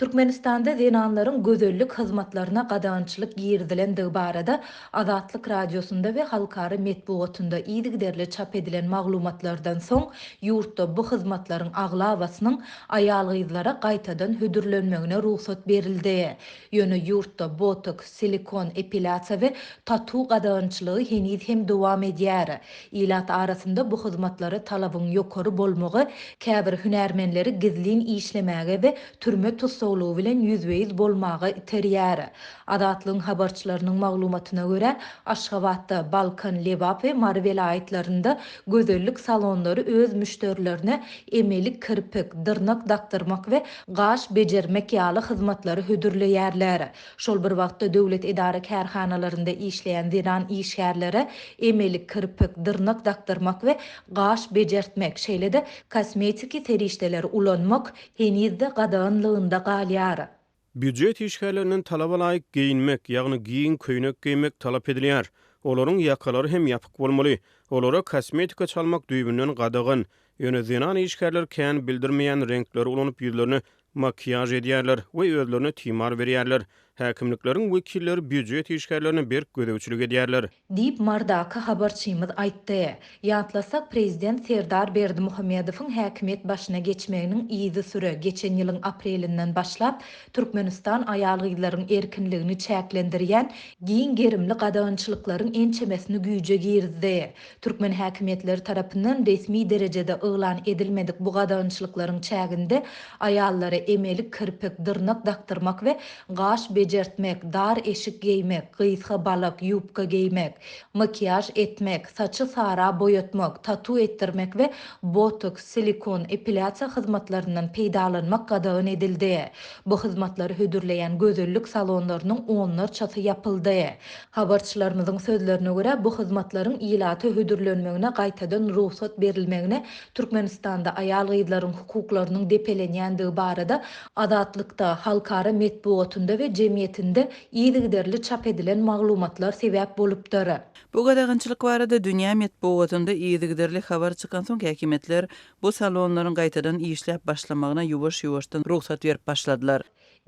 Türkmenistanda zenanların gözellük hizmetlerine qadağançılık girdilendiği barada Azatlyk Radiosunda we halkary medpuwatunda iýdigderle çap edilen maglumatlardan soň ýurtda bu hyzmatlaryň aglawasynyň aýal gyzlara gaýtadan hödürlenmegine ruhsat berildi. Ýöne ýurtda botok, silikon, epilatsiýa we tatu qadağançylygy heniz hem dowam edýär. Ilat arasynda bu hyzmatlary talabyň ýokary bolmagy käbir hünärmenleri gizlin işlemäge we türme tutsaglygy bilen ýüzbeýiz bolmagy iterýär. Adatlyň habarçylarynyň maglumatyna görä, Aşgabatda, Balkan, Lebap we Mary vilayatlarynda gözellik salonlary öz müşterilerine emelik kirpik, dyrnak daktyrmak we gaş bejermek ýaly hyzmatlary hödürleýärler. Şol bir wagtda döwlet edara kärhanalarynda işleýän zenan işgärlere emelik kirpik, dyrnak daktyrmak we gaş bejertmek, şeýle-de kosmetiki serişdeleri ulanmak henizde qadağanlygynda galýar. Büdjet işgärleriniň talaba laýyk giyinmek, ýagny giyin köýnek giymek talap edilýär. Olaryň ýakalary hem ýapyk bolmaly. Olara kosmetika çalmak düýbünden gadagan. Ýöne zenan işgärler kän bildirmeýän renkleri ulanyp ýüzlerini makiýaj edýärler we özlerine timar berýärler. Häkimlikleriň wekilleri büdjet işgärlerini berk gödäwçilik edýärler. Dip Mardaka habarçymyz aýtdy. Ýatlasak prezident Serdar Berdimuhammedowyň häkimet başyna geçmeginiň iýdi süre geçen ýylyň aprelinden başlap Türkmenistan aýal gyzlaryň erkinligini çäklendirýän giň gerimli qadağançylyklaryň ençemesini güýje girdi. Türkmen häkimetleri tarapyndan resmi derejede ılan edilmedik bu qadağançylyklaryň çäginde aýallara emelik kirpik, dyrnak daktyrmak we gaş bejertmek, dar eşik giymek, gysga balak, yupka giymek, makyaj etmek, saçy sara boýatmak, tatu etdirmek we botoks, silikon, epilatsiýa hyzmatlaryndan peýdalanmak gadagyn edildi. Bu hyzmatlary hödürleýän gözellik salonlarynyň onlarçasy ýapyldy. Habarçylarymyzyň sözlerine görä, bu hyzmatlaryň ilaty hödürlenmegine gaýtadan ruhsat berilmegine Türkmenistanda aýal gyzlaryň hukuklarynyň depelenýändiги barada Azatlykda, halkara medpuwatynda we jemgyýetinde iýdigderli çap edilen maglumatlar sebäp bolupdyr. Bu gadagynçylyk barada dünýä medpuwatynda iýdigderli habar çykan soň häkimetler bu salonlaryň gaýtadan işläp başlamagyna ýuwaş-ýuwaşdan ruhsat berip başladylar.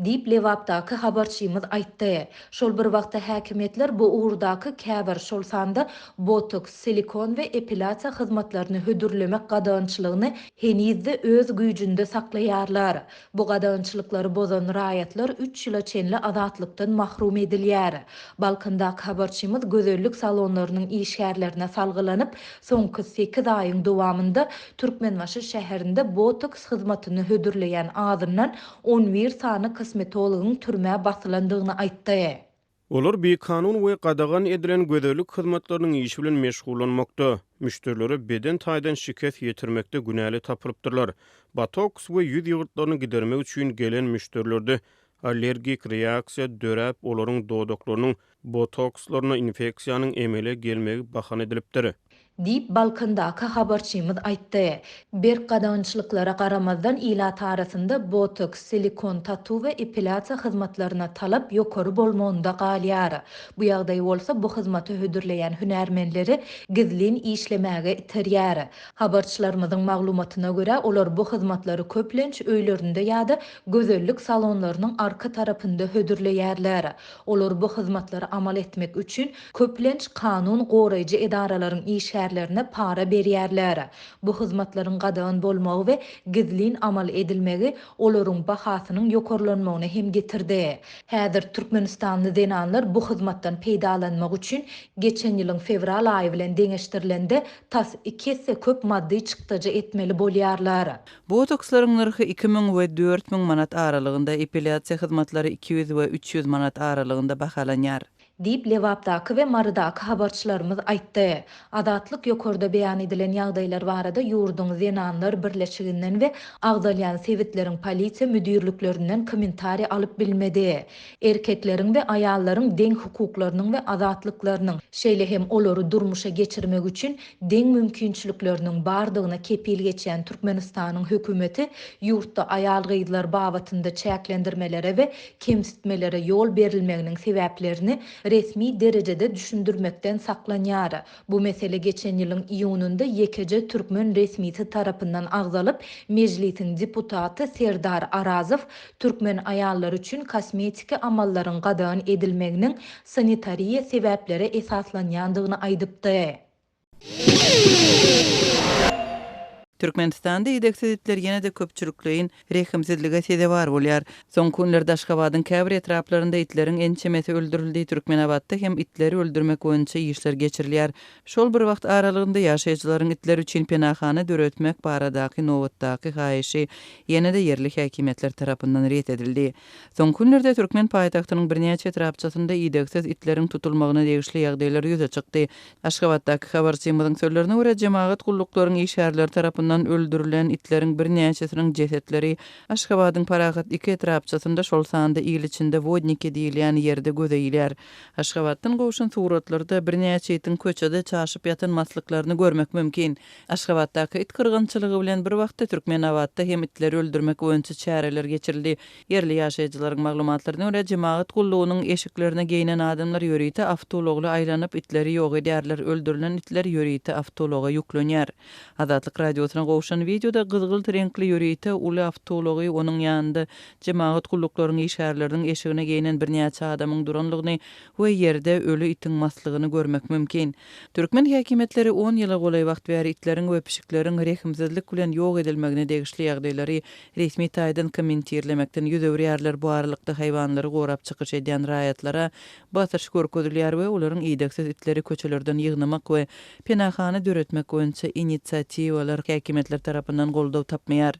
Dip Lewapdaky habarçymyz aýtdy. Şol bir wagtda häkimetler bu uğurdaky käbir şol sanda botoks, silikon we epilatsiýa hyzmatlaryny hödürlemek gadagynçylygyny henizde öz güýjünde saklaýarlar. Bu gadagynçylyklary bozan raýatlar 3 ýyla çenli azatlykdan mahrum edilýär. Balkandaky habarçymyz gözellik salonlarynyň işgärlerine salgylanyp, soňky 8 aýyň dowamında Türkmenbaşy şäherinde botoks hyzmatyny hödürleýän adamdan 11 sany kosmetologyň türmäe basylandygyny aýtdy. Olar bir kanun we qadagan edilen gözellik hyzmatlarynyň işi bilen meşgullanmakda. Müşterileri beden taýdan şikayet ýetirmekde günäli tapyrypdyrlar. Botoks we ýüz ýygyrtlaryny gidermek üçin gelen müşterilerde allergik reaksiýa döräp olaryň dodoklarynyň botokslaryna infeksiýanyň emele gelmegi bahana edilipdir. Dip Balkandaky habarçymyz aýtdy. Bir qadağançylyklara garamazdan ilat arasynda botoks, silikon, tatu we epilatsiýa hyzmatlaryna talap ýokary bolmagynda galýar. Bu ýagdaý bolsa bu hyzmaty hödürleýän hünärmenleri gizlin işlemäge iterýär. Habarçylarymyzyň maglumatyna görä, olar bu hyzmatlary köplenç öýlerinde ýa-da gözellik salonlarynyň arka tarapynda hödürleýärler. Olar bu hyzmatlary amal etmek üçin köplenç kanun goraýjy edaralaryň işgärlerine para berýärler. Bu hyzmatlaryň gadagyn bolmagy we gizlin amal edilmegi olaryň bahasynyň ýokarlanmagyna hem getirdi. Häzir Türkmenistanly zenanlar bu hyzmatdan peýdalanmak üçin geçen ýylyň fevral aýy bilen deňeşdirilende tas 2 hisse köp maddi çykdyjy etmeli bolýarlar. Botokslaryň narhy 2000 we 4000 manat aralygynda, epilatsiýa hyzmatlary 200 we 300 manat aralygynda bahalanýar. Dip Lewapdaky we Marydaky habarçylarymyz aýtdy. Adatlyk ýokarda beýan edilen ýagdaýlar barada ýurdun zenanlar birleşiginden we agdalýan sewitleriň polisiýa müdirliklerinden kommentari alyp bilmedi. Erkekleriň we aýallaryň deň hukuklarynyň we azatlyklarynyň, şeýle hem olary durmuşa geçirmek üçin deň mümkinçilikleriniň bardygyna kepil geçen Türkmenistanyň hökümeti ýurtda aýal gyzlar babatynda çäklendirmelere we kemsitmelere ýol berilmeginiň sebäplerini resmi derecede düşündürmekten saklanýar. Bu mesele geçen ýylyň iýununda ýekece Türkmen resmisi tarapyndan agzalyp, mejlisiň deputaty Serdar Arazow türkmen aýallar üçin kosmetika amallaryň gadagyn edilmeginiň sanitariýa sebäpleri esaslanýandygyny aýdypdy. Türkmenistanda ideksizlikler ýene-de köpçülikliğin rehimsizlige sebäp bolýar. Soňky günlerde Aşgabatyň käbir etraplarynda itleriň ençemesi öldürildiği Türkmenabatda hem itleri öldürmek boýunça işler geçirilýär. Şol bir wagt aralygynda ýaşaýjylaryň itler üçin penahana döretmek baradaky nowatdaky haýyşy ýene-de yerli häkimetler tarapyndan ret edildi. Soňky günlerde Türkmen paýtagtynyň birnäçe etrapçasynda ideksiz itleriň tutulmagyna degişli ýagdaýlar ýüze çykdy. Aşgabatdaky habarçymyzyň sözlerine görä jemaat gulluklarının işgärleri tarapyndan öldürülen itleriň birnäçesiniň jesetleri Aşgabatyň Paragat 2 etrapçasynda şol sanda ýyl içinde Vodniki diýilýän ýerde gözeýilýär. Aşgabatdan gowşan suratlarda birnäçe itin köçede çaşyp ýatanmaslyklaryny görmek mümkin. Aşgabatdaky it kırgynçylygy bilen bir wagtda Türkmenabatda hem itleri öldürmek boýunça çäreler geçirildi. Yerli ýaşaýjylaryň maglumatlaryna görä jemaat gullugynyň eşiklerine geyinen adamlar ýörüýte awtologly aýlanyp itleri ýok edýärler. Öldürülen itler ýörüýte awtologa ýüklenýär. Azatlyk radiosyna gowşan videoda gyzgyl renkli ýörüýte uly awtology onuň ýanynda jemaat gulluklarynyň işgärleriniň eşigine geyinen birnäçe adamyň duranlygyny we ýerde ölü itiň maslygyny görmek mümkin. Türkmen häkimetleri 10 ýyla golay wagt bäri itleriň we pişikleriň rehimsizlik bilen ýok edilmegine degişli ýagdaýlary resmi taýdan kommentirlemekden ýüzewrýärler. Bu aralykda haýwanlary gorap çykyş edýän raýatlara batyş görkezilýär we olaryň ideksiz itleri köçelerden ýygnamak we penahana döretmek boýunça inisiatiwalar häkimetler tarapyndan goldaw tapmaýar.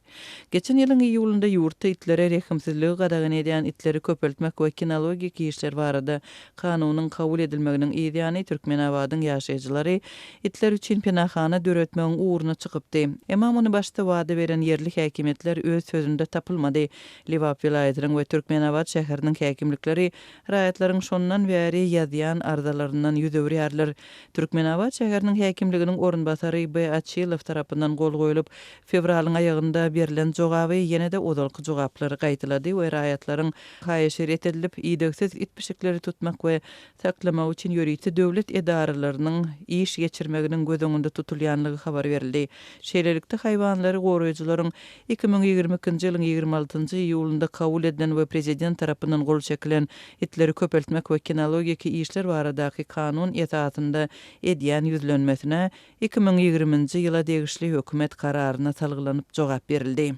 Geçen ýylyň iýulynda ýurtda itlere rehimsizligi gadagyn edýän itleri köpeltmek we kinologik işler barada kanunyň kabul edilmeginiň ideýany Türkmenabatyň ýaşaýjylary itler üçin penahana döretmegiň uğruna çykypdy. Emma muny başda wada beren yerli häkimetler öz sözünde tapylmady. Liwap vilayatynyň we Türkmenabad şäheriniň häkimlikleri raýatlaryň şondan bäri ýazýan ardalaryndan ýüzewrýärler. Türkmenabad şäheriniň häkimliginiň orunbasary B. Açylow tarapyndan gol goýulyp, fevralyň aýagynda berilen jogaby ýene-de odalky jogaplary gaýtylady we raýatlaryň haýyşy ret edilip, ideksiz it pişikleri tutmak we saklamak üçin ýörüýte döwlet edaralarynyň iş geçirmeginiň göz tutulýanlygy habar berildi. Şeýlelikde haýwanlary goraýjylaryň 2022-nji ýylyň 26-njy iýulynda kabul edilen we prezident tarapyndan gol çekilen itleri köpeltmek we kinologik işler baradaky kanun esasynda edýän ýüzlenmesine 2020-nji ýyla degişli hökümet kararyna salgylanyp jogap berildi.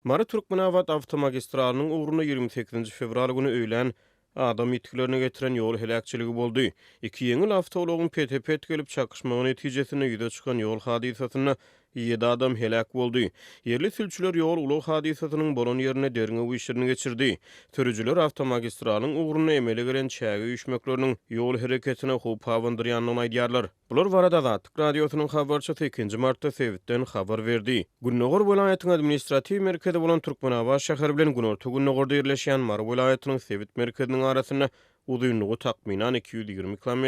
Mary Türkmenabat awtomagistralnyň uğruna 28 fevral günü öýlen adam itkilerine getiren ýol helakçyligi boldy. Iki ýeňil awtologyň PTP gelip çakışmagy netijesinde ýüze çykan ýol hadisasyna 7 adam helak boldy. Yerli sülçüler ýol ulug hadisasynyň bolan ýerine derňe işlerini geçirdi. Törüjüler awtomagistralalyň uğruna emele gelen çägi üýşmekleriniň ýol hereketine howp hawandyrýanyny aýdýarlar. Bular barada Azatlyk radiosynyň habarçysy 2 martda Sewitden habar berdi. Günnogor welaýatynyň administrativ merkezi bolan Türkmenabad şäheri bilen Günorta Günnogorda ýerleşýän Mary welaýatynyň Sewit merkeziniň arasyna uzunlygy takminan 220 km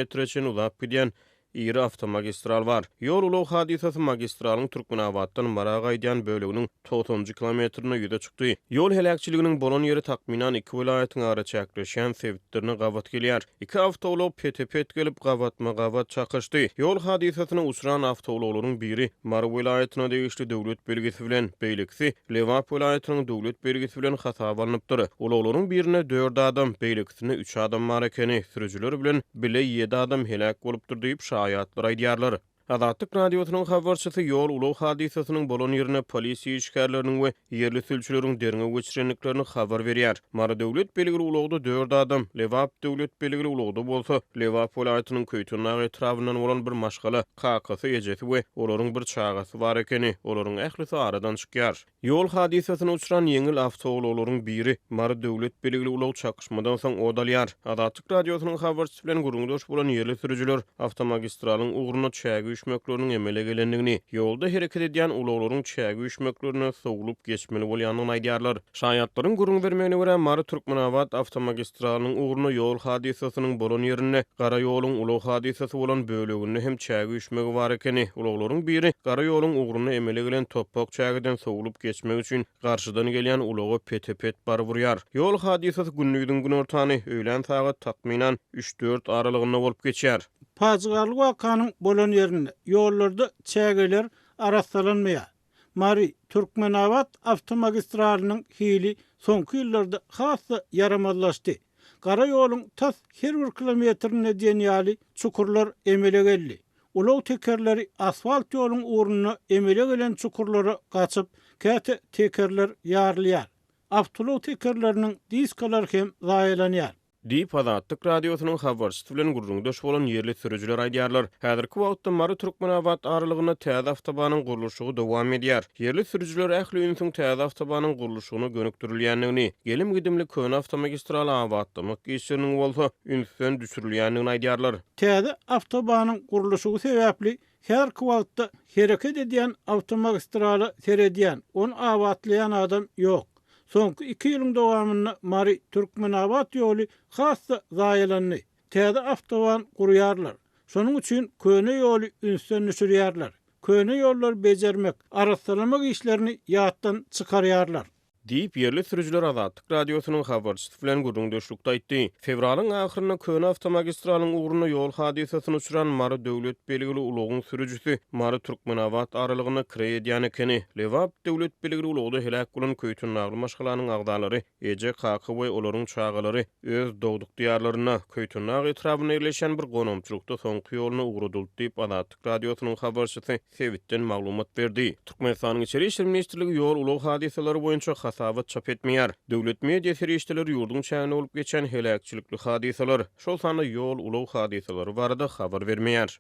uzap gidýän iri avtomagistral var. Ýol ulug hadisasy magistralyň Türkmenabaddan Maraga aýdýan böleginiň 90 kilometrine ýüze çykdy. Ýol helakçylygynyň bolan ýeri takminan 2 welaýatyň ara çäkleşýän Sewitlerine gawat gelýär. 2 awtolog PTP gelip gawat çakışdy. Ýol hadisasyna uçuran awtologlaryň biri Mary welaýatyna degişli döwlet belgisi bilen, beýlekisi Lewap welaýatynyň döwlet belgisi bilen hasap alınıpdyr. Olaglaryň birine 4 adam, beýlekisine 3 adam bar ekeni sürüjüler bilen bile 7 adam helak bolupdyr diýip şaýatlar aýdýarlar. Azatlyk radiosynyň habarçysy ýol ulug hadisasynyň bolan ýerine polis işgärleriniň we yerli sülçüleriň derňe geçirenliklerini habar berýär. Mary döwlet belgili ulugda 4 adam, Lewap döwlet belgili ulugda bolsa, Lewap welaýatynyň köýtünäg etrawynyň bolan bir maşgala, kakasy ejeti we olaryň bir çagasy bar ekeni, olaryň ählisi aradan çykýar. Ýol hadisasyna uçuran ýeňil awtologlaryň biri Mary döwlet belgili ulug çakışmadan soň odalýar. Azatlyk radiosynyň habarçysy bilen gurulmuş bolan yerli sürüjüler awtomagistralalyň uğruna çägi üçmekleriniň emele gelendigini, ýolda hereket edýän ulaglaryň çägi üçmeklerine sogulup geçmeli bolýanyny aýdýarlar. Şaýatlaryň gurrun bermegine görä Mary Türkmenabad awtomagistraliniň ugruny ýol hadisasynyň bolan ýerine gara ýoluň ulag hadisasy bolan böleginde hem çägi üçmegi bar ekeni, ulaglaryň biri gara ýoluň ugruny emele gelen topok çägiden sogulup geçmek üçin garşydan gelýän ulagy petepet bar burýar. Ýol hadisasy günnügden gün ortany öýlen saat takminan 3-4 aralygynda bolup geçýär. Paçgarlyk wakanyň bolan ýerinde ýollarda çägeler arasalanmaýar. Mary Türkmenabad awtomagistraliniň hili soňky ýyllarda hassa yaramazlaşdy. Gara ýoluň tas her bir kilometrine diýen ýaly çukurlar emele geldi. Ulag tekerleri asfalt ýoluň uğruna emele gelen çukurlara gaçyp käte tekerler ýarlýar. Awtolog tekerleriniň diskalary hem zaýalanýar. Diýip Azatlyk radiosynyň habarçysy bilen gurrundaş bolan ýerli sürüjüler aýdýarlar. Häzirki wagtda Mary Türkmenabad aralygyna täze awtobanyň gurulşy dowam edýär. Ýerli sürüjüler ähli ýönüň täze awtobanyň gurulşygyna gönükdirilýändigini, gelim gidimli köni awtomagistral awatlamak işleriniň bolsa ünsden düşürilýändigini aýdýarlar. Täze awtobanyň gurulşy sebäpli her wagtda hereket edýän awtomagistraly seredýän, onu awatlayan adam ýok. Soňky 2 ýylyň dowamynda Mary Türkmenabad ýoly hassa zaýalandy. Täze awtoban gurýarlar. Şonuň üçin köne ýoly ünsden düşürýärler. Köne ýollar bejermek, arasalamak işlerini ýatdan çykarýarlar. Diýip ýerli sürüjüler Azatlyk radiosynyň habarçysy bilen gurrundaşlykda aýtdy. Fevralyň ahyryna köni awtomagistraliniň ugruny ýol hadisasyny uçuran Mary döwlet belgili ulagyň sürüjüsi Mary Türkmenabad aralygyna kire edýän ekeni, Lewap döwlet belgili ulagda helak bolan köýtün nagly maşgalanyň agdalary, eje kaky we olaryň çagalary öz dowduk diýarlaryna köýtün nagy etrabyna ýerleşen bir gonomçulukda soňky ýoluny ugrudyl diýip Azatlyk radiosynyň habarçysy Sewitden maglumat berdi. Türkmenistanyň içeri işler ministrligi ýol ulag hadisalary boýunça hasabat çap etmeýär. Döwlet media serişdeleri ýurdun çägine bolup geçen helakçylykly hadisalar, şol sany ýol ulag hadisalary barada habar bermeýär.